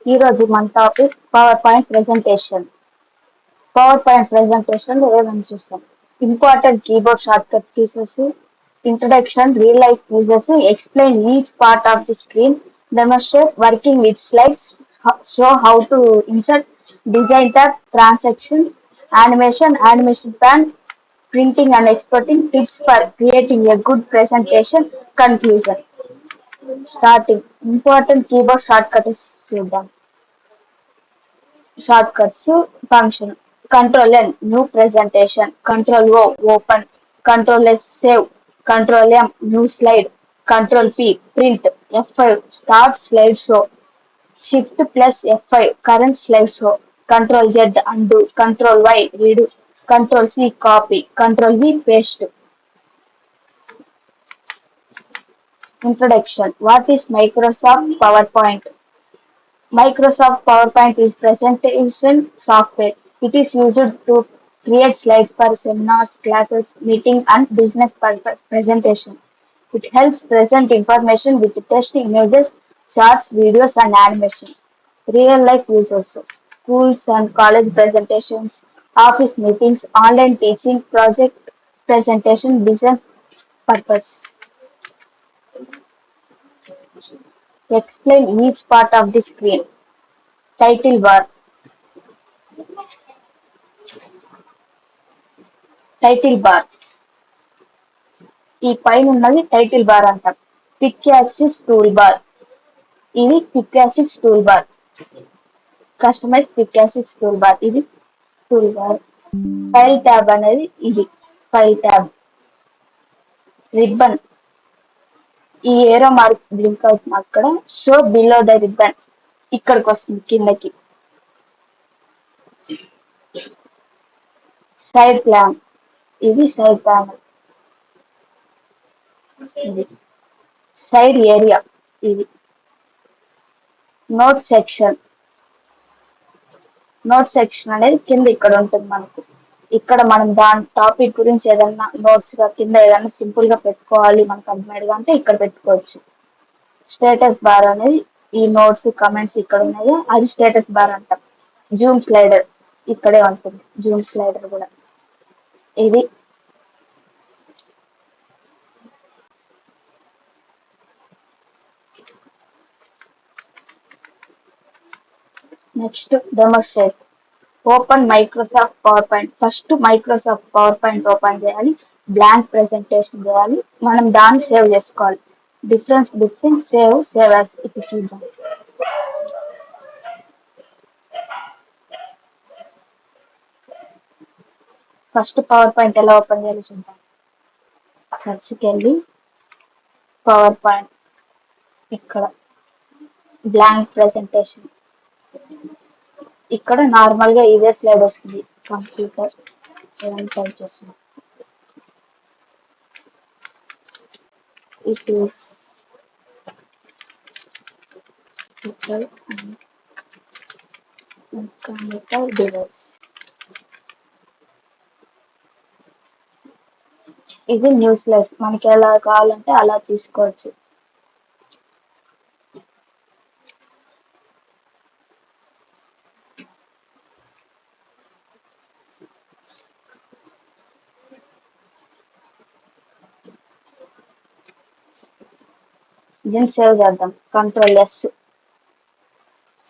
ఈ రోజు మన topic PowerPoint presentation. PowerPoint presentation ఏమని చూస్తాం. Important keyboard shortcut keys, introduction, real life uses, explain each part of the screen, demonstrate working with slides, show how to insert, design tab, transaction, animation plan, printing and exporting, tips for creating a good presentation, conclusion. Starting important keyboard shortcuts చూద్దాం. Shortcuts function. Control N new presentation. Control O open. Control S save. Control M new slide. Control P print. F5 start slideshow. Shift plus F5 current slideshow. Control Z undo. Control Y redo. Control C copy. Control V paste. Introduction. What is Microsoft PowerPoint? Microsoft PowerPoint is presentation software. It is used to create slides for seminars, classes, meetings, and business purpose presentation. It helps present information with text, images, charts, videos, and animation. Real life uses schools and college presentations, office meetings, online teaching, project presentation, business purpose. Explain each part of the screen. Title bar. Title bar. ఈ పైన ఉన్నది title bar అంటాం. Quick access tool bar. ఇది quick access tool bar. Customize quick access tool bar. ఇది tool bar. File tab అనేది ఇది file tab. Ribbon. ఈ ఏరో mark blink అవుతుంది అక్కడ. Show below the ribbon. ఇక్కడికి వస్తుంది కిందకి. Side plan. ఇది సైడ్ ప్యానల్. ఇది సైడ్ ఏరియా. ఇది నోట్ సెక్షన్. నోట్ సెక్షన్ అనేది కింద ఇక్కడ ఉంటుంది మనకు. ఇక్కడ మనం దాని టాపిక్ గురించి ఏదన్నా నోట్స్ గా కింద ఏదైనా సింపుల్ గా పెట్టుకోవాలి మనకు అర్థమయ్యేగా అంటే ఇక్కడ పెట్టుకోవచ్చు. స్టేటస్ బార్ అనేది ఈ నోట్స్ కమెంట్స్ ఇక్కడ ఉన్నాయో అది స్టేటస్ బార్ అంటాం. జూమ్ స్లైడర్ ఇక్కడే ఉంటుంది. జూమ్ స్లైడర్ కూడా ఇది. Next demonstrate. Open Microsoft PowerPoint. First Microsoft PowerPoint open చేయాలి. బ్లాంక్ ప్రెజెంటేషన్ చేయాలి. మనం దాన్ని సేవ్ చేసుకోవాలి. డిఫరెన్స్ బిట్వీన్ సేవ్ యాస్ ఇప్పుడు చూద్దాం. ఫస్ట్ పవర్ పాయింట్ ఎలా ఓపెన్ చేయాలో చూద్దాం. సర్చ్కి వెళ్ళి పవర్ పాయింట్ ఇక్కడ బ్లాంక్ ప్రెజెంటేషన్. ఇక్కడ నార్మల్ గా ఇదే స్లైడ్ వస్తుంది. కంప్యూటర్ ఏదైనా టైప్ చేస్తున్నాం. It is electrical and mechanical device. ఇది న్యూస్ లెస్. మనకి ఎలా కావాలంటే అలా తీసుకోవచ్చు. దీన్ని సేవ్ చేద్దాం. Control yes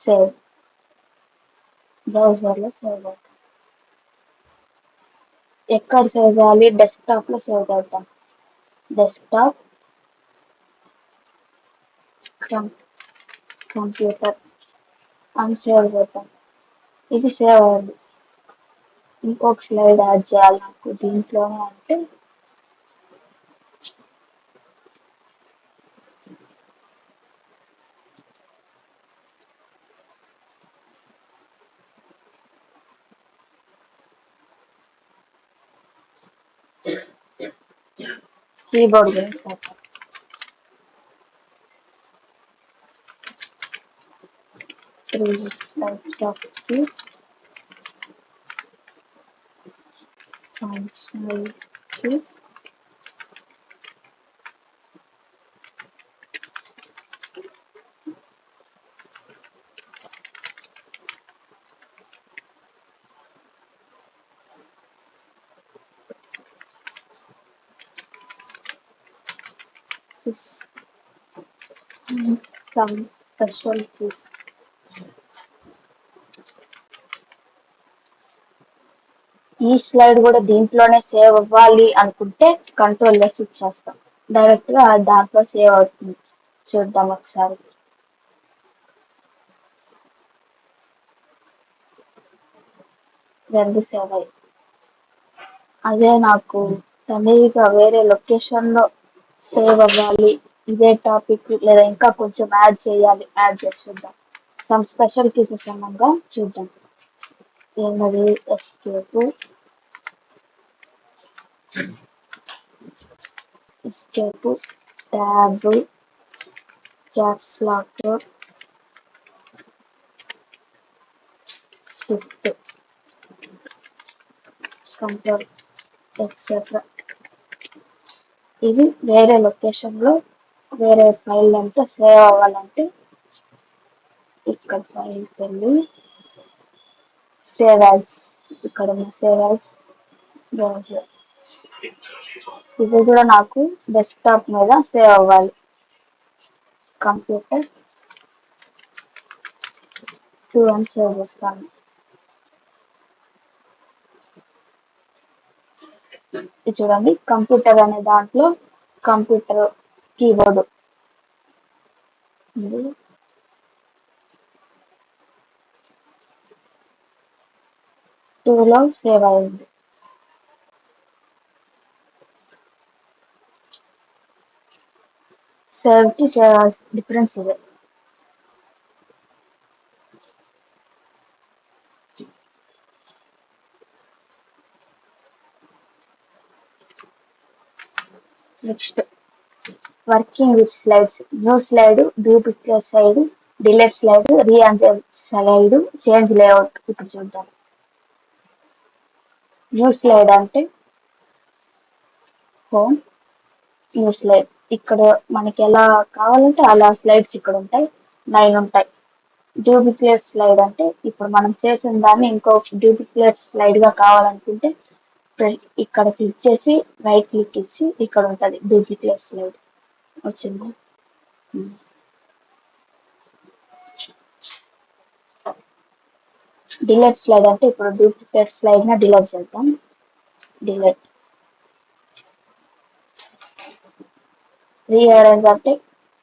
save. బ్రౌజర్ లో సేవ్ చేద్దాం. ఎక్కడ సేవ్ చేయాలి? డెస్క్టాప్ లో సేవ్ చేద్దాం. డెస్క్టాప్ కంప్యూటర్ అని సేవ్ చేద్దాం. ఇది సేవ్ అవ్వదు. ఇంకొక స్లైడ్ యాడ్ చేయాలి నాకు దీంట్లోనే అంటే కీబోర్డ్ గురించి చేద్దాం. Three types of keys. Functional keys. is some special keys. ఈ స్లైడ్ కూడా దీంట్లోనే సేవ్ అవ్వాలి అనుకుంటే కంట్రోల్ S ఇచ్చేస్తాం, డైరెక్ట్ గా దాంట్లో సేవ్ అవుతుంది. చూద్దాం ఒకసారి. రెండు సేవ్ అయ్యి, అదే నాకు తనీగా వేరే లొకేషన్ లో సేవ్ అవ్వాలి, ఇదే టాపిక్ లేదా ఇంకా కొంచెం యాడ్ చేయాలి, యాడ్ చేసి చూద్దాం. సమ్ స్పెషల్ కేసెస్ అన్నాగా చూద్దాం. ఏంటది? Escape tab caps lock shift control etcetera. ఇది వేరే లొకేషన్ లో వేరే ఫైల్ అంతా సేవ్ అవ్వాలంటే ఇక్కడ ఫైల్కి వెళ్ళి సేవ్ యాజ్, ఇక్కడ ఉన్న సేవ్ యాజ్ బ్రౌజర్. ఇది కూడా నాకు డెస్క్టాప్ మీద సేవ్ అవ్వాలి. కంప్యూటర్ 2 అని సేవ్ చేస్తాను. ఇది చూడండి, కంప్యూటర్ అనే దాంట్లో కంప్యూటర్ కీబోర్డ్ ఉంది. టూలో సేవ్ అయింది. సేవ్ కి సేవ్ డిఫరెన్స్ ఇదే. Next working with slides. New slide, view picture slide, delete slide, rearrange slide, change layout. ఇప్పుడు చూద్దాం. న్యూ స్లైడ్ అంటే హోమ్, న్యూ స్లైడ్. ఇక్కడ మనకి ఎలా కావాలంటే అలా స్లైడ్స్ ఇక్కడ ఉంటాయి, 9 ఉంటాయి. డూప్లికేట్ స్లైడ్ అంటే ఇప్పుడు మనం చేసిన దాన్ని ఇంకో డూప్లికేట్ స్లైడ్ గా కావాలనుకుంటే ఇక్కడ క్లిక్ చేసి రైట్ క్లిక్ ఇచ్చి ఇక్కడ ఉంటుంది డూప్లికేట్ స్లైడ్. వచ్చింది. డిలీట్ స్లైడ్ అంటే ఇప్పుడు డూప్లికేట్ స్లైడ్ ని డిలీట్ చేద్దాం. డిలీట్. రీఅరేంజ్ అంటే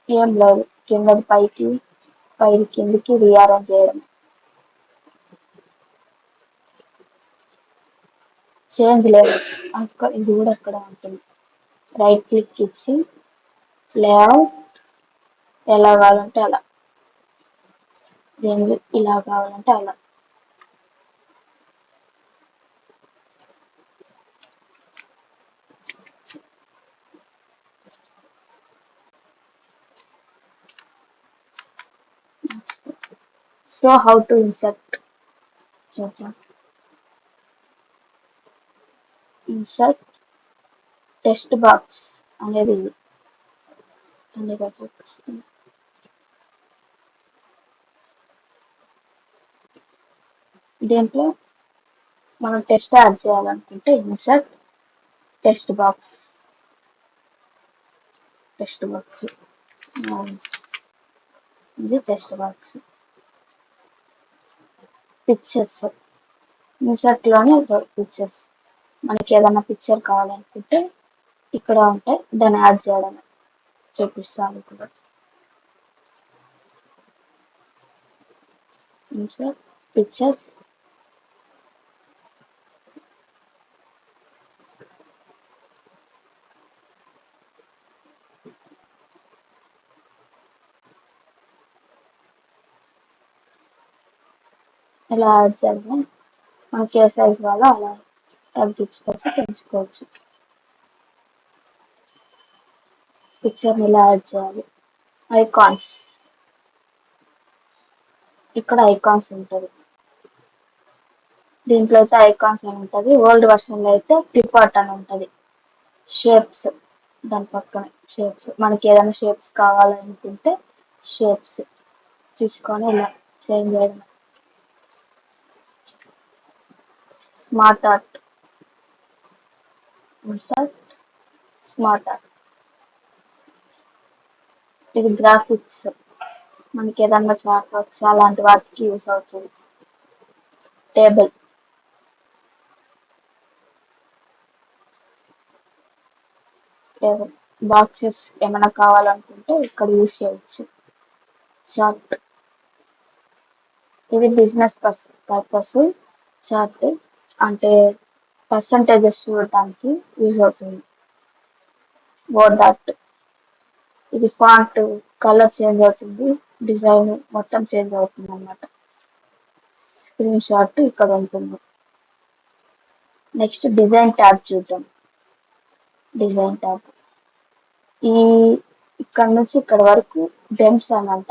ఏం లేదు, కిందది పైకి పైకి కిందికి రీఅరేంజ్ చేయడం. చేంజ్ లేదు, అక్కడ ఇది కూడా అక్కడ ఉంటుంది. రైట్ క్లిక్ ఇచ్చి లేఅవుట్ ఎలా కావాలంటే అలా, దీన్ని ఇలా కావాలంటే అలా. సో హౌ టు ఇన్సర్ట్ చూద్దాం. ఇన్సర్ట్ టెక్స్ట్ బాక్స్ అనేది తొందరగా చూపిస్తుంది. దీంట్లో మనం టెక్స్ట్ యాడ్ చేయాలనుకుంటే insert text box, text box ఇది టెక్స్ట్ బాక్స్. పిక్చర్స్, ఇన్సర్ట్ లోనే పిక్చర్స్. మనకి ఏదైనా పిక్చర్ కావాలనుకుంటే ఇక్కడ ఉంటాయి, దాన్ని యాడ్ చేయడం చూపిస్తాను ఇప్పుడు. ఇన్సర్ట్ పిక్చర్స్, ఇలా యాడ్ చేయడం. మనకి ఏ సైజ్ కావాలో అలా తగ్గించుకోవచ్చు, పెంచుకోవచ్చు. పిక్చర్ని ఇలా యాడ్ చేయాలి. ఐకాన్స్, ఇక్కడ ఐకాన్స్ ఉంటుంది. దీంట్లో అయితే ఐకాన్స్ అని ఉంటుంది, ఓల్డ్ వర్షన్ లో అయితే ఫ్లిప్ ఆర్ట్ అని ఉంటుంది. షేప్స్, దాని పక్కన షేప్స్, మనకి ఏదైనా షేప్స్ కావాలనుకుంటే షేప్స్ తీసుకొని ఇలా చేంజ్ చేయడం. Smart art, insert smart art. ఇది గ్రాఫిక్స్, మనకి ఏదన్నా చాట్ వర్క్స్ అలాంటి వాటికి యూస్ అవుతుంది. టేబుల్, టేబుల్ బాక్సెస్ ఏమైనా కావాలనుకుంటే ఇక్కడ యూస్ చేయొచ్చు. చార్ట్, ఇది బిజినెస్ పర్పస్ చార్ట్, అంటే పర్సంటేజెస్ చూడటానికి యూజ్ అవుతుంది. వర్డ్ ఆర్ట్, ఇది ఫాంట్ కలర్ చేంజ్ అవుతుంది, డిజైన్ మొత్తం చేంజ్ అవుతుంది అన్నమాట. స్క్రీన్ షాట్ ఇక్కడ ఉంటుంది. నెక్స్ట్ డిజైన్ ట్యాబ్ చూద్దాం. డిజైన్ ట్యాబ్, ఈ ఇక్కడ నుంచి ఇక్కడ వరకు జెమ్స్ అనమాట.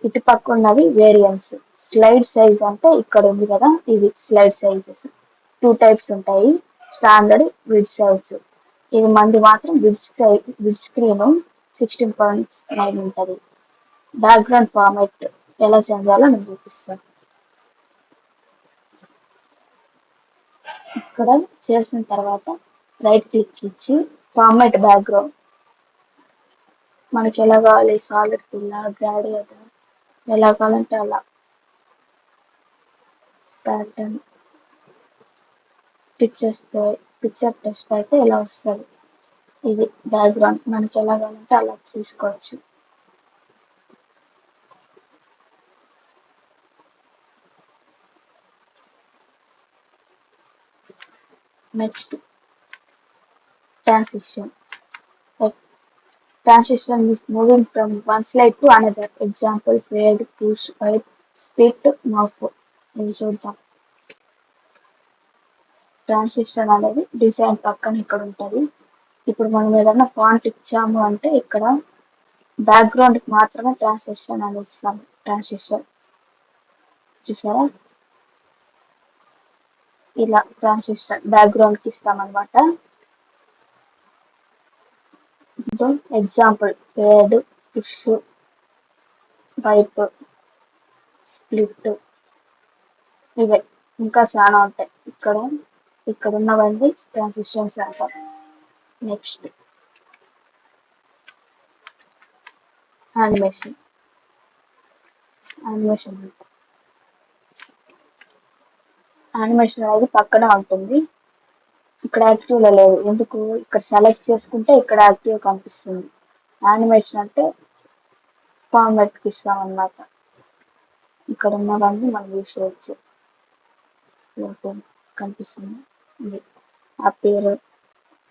ఇటు పక్క ఉన్నది వేరియన్స్. స్లైడ్ సైజ్ అంటే ఇక్కడ ఉంది కదా, ఇది స్లైడ్ సైజెస్. 2 టైప్స్ ఉంటాయి, స్టాండర్డ్, విడ్ సైజ్. ఇది మంది మాత్రం విడ్ స్క్రీన్ 16:9 ఉంటుంది. బ్యాక్గ్రౌండ్ ఫార్మాట్ ఎలా చేంజ్ చేయాలో నేను చూపిస్తాను. ఇక్కడ చేసిన తర్వాత రైట్ క్లిక్ ఇచ్చి ఫార్మాట్ బ్యాక్గ్రౌండ్, మనకి ఎలా కావాలి, సాలిడ్ ఫిల్, గ్రాడియట్, ఎలా కావాలంటే అలా. ప్యాటర్న్, పిక్చర్ టెక్స్ట్ అయితే ఎలా వస్తుంది, ఇది బ్యాక్గ్రౌండ్ మనకి ఎలా కావాలంటే అలా తీసుకోవచ్చు. Next transition. Transition is moving from one slide to another. Example, fade, push, wipe, split, morph. ఇది చూద్దాం. ట్రాన్సిషన్ అనేది డిజైన్ పక్కన ఇక్కడ ఉంటుంది. ఇప్పుడు మనం ఏదైనా ఫాంట్ ఇచ్చాము అంటే ఇక్కడ బ్యాక్గ్రౌండ్ మాత్రమే ట్రాన్సిషన్ అని ఇస్తాము. ట్రాన్సిషన్ చూసారా, ఇలా ట్రాన్సిషన్ బ్యాక్గ్రౌండ్ కి ఇస్తామన్నమాట. Example, fade, push, wipe, split, ఇవే ఇంకా చాలా ఉంటాయి. ఇక్కడ ఉన్నవన్నీ ట్రాన్సిషన్స్ అంటాం. Next animation. యానిమేషన్ అనేది పక్కన ఉంటుంది, ఇక్కడ యాక్టివ్ లో లేదు. ఎందుకు, ఇక్కడ సెలెక్ట్ చేసుకుంటే ఇక్కడ యాక్టివ్ కనిపిస్తుంది. యానిమేషన్ అంటే ఫార్మాట్ కి ఇస్తాం అన్నమాట. ఇక్కడ ఉన్నవన్నీ మనం యూస్ చేయొచ్చు. కనిపిస్తుంది ఇది అపేర్,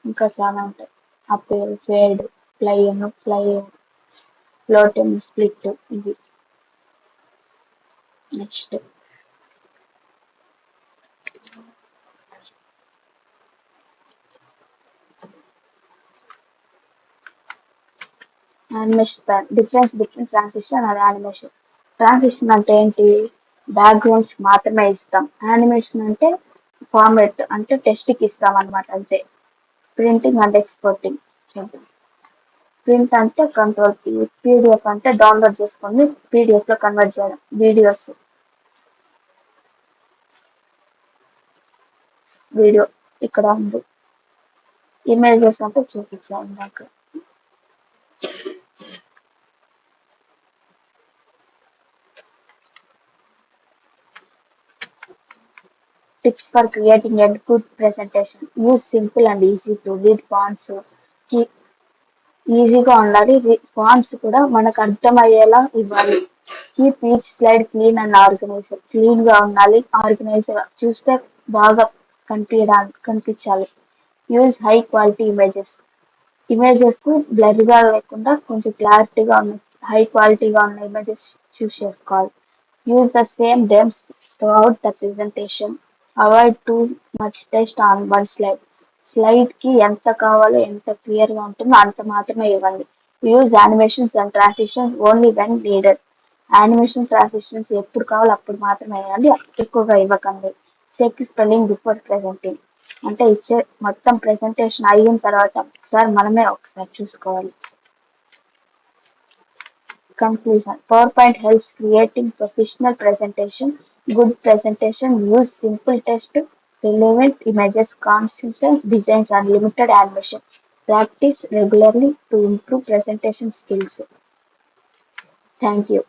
ఇంకా చాలా ఉంటాయి. Appear, fade, fly, floating, split, ఇది. Next animation pane. Difference between transition and animation. Transition అంటే ఏంటి, బ్యాక్గ్రౌండ్స్ మాత్రమే ఇస్తాం. యానిమేషన్ అంటే ఫార్మాట్, అంటే టెక్స్ట్ కి ఇస్తాం అనమాట అంతే. ప్రింటింగ్ అండ్ ఎక్స్పోర్టింగ్ చూద్దాం. ప్రింట్ అంటే కంట్రోల్ పి, పీడిఎఫ్ అంటే డౌన్లోడ్ చేసుకొని పీడిఎఫ్ లో కన్వర్ట్ చేయడం. వీడియో ఇక్కడ ఉంది. ఇమేజెస్ అంటే చూపించాను నాకు. Tips for creating a good presentation. Use simple and easy to read fonts. ఈజీగా ఉండాలి. ఫాంట్స్ కూడా మనకు అర్థమయ్యేలా ఇవ్వాలి. Keep each slide clean and organise. Clean గా ఉండాలి, ఆర్గనైజ్ గా, చూస్తే బాగా కనిపించాలి. Use high quality images. Images blur గా లేకుండా కొంచెం క్లారిటీగా ఉన్న, హై క్వాలిటీగా ఉన్న ఇమేజెస్ చూస్ చేసుకోవాలి. Use the same themes throughout the presentation. Avoid too much text on one slide. Slide కి ఎంత కావాలో, ఎంత క్లియర్ గా ఉంటుందో అంత మాత్రమే ఇవ్వండి. Use animations and transitions only when needed. Animation transitions ఎప్పుడు కావాలో అప్పుడు మాత్రమే ఇవ్వండి, ఎక్కువగా ఇవ్వకండి. చెక్ స్పెల్లింగ్ బిఫోర్ ప్రెజెంటింగ్, అంటే ఇచ్చే మొత్తం ప్రెజెంటేషన్ అయిన తర్వాత ఒకసారి చూసుకోవాలి. Conclusion. PowerPoint helps creating professional presentation. Good presentation use simple text, relevant images, consistent designs, and limited animation. Practice regularly to improve presentation skills. Thank you.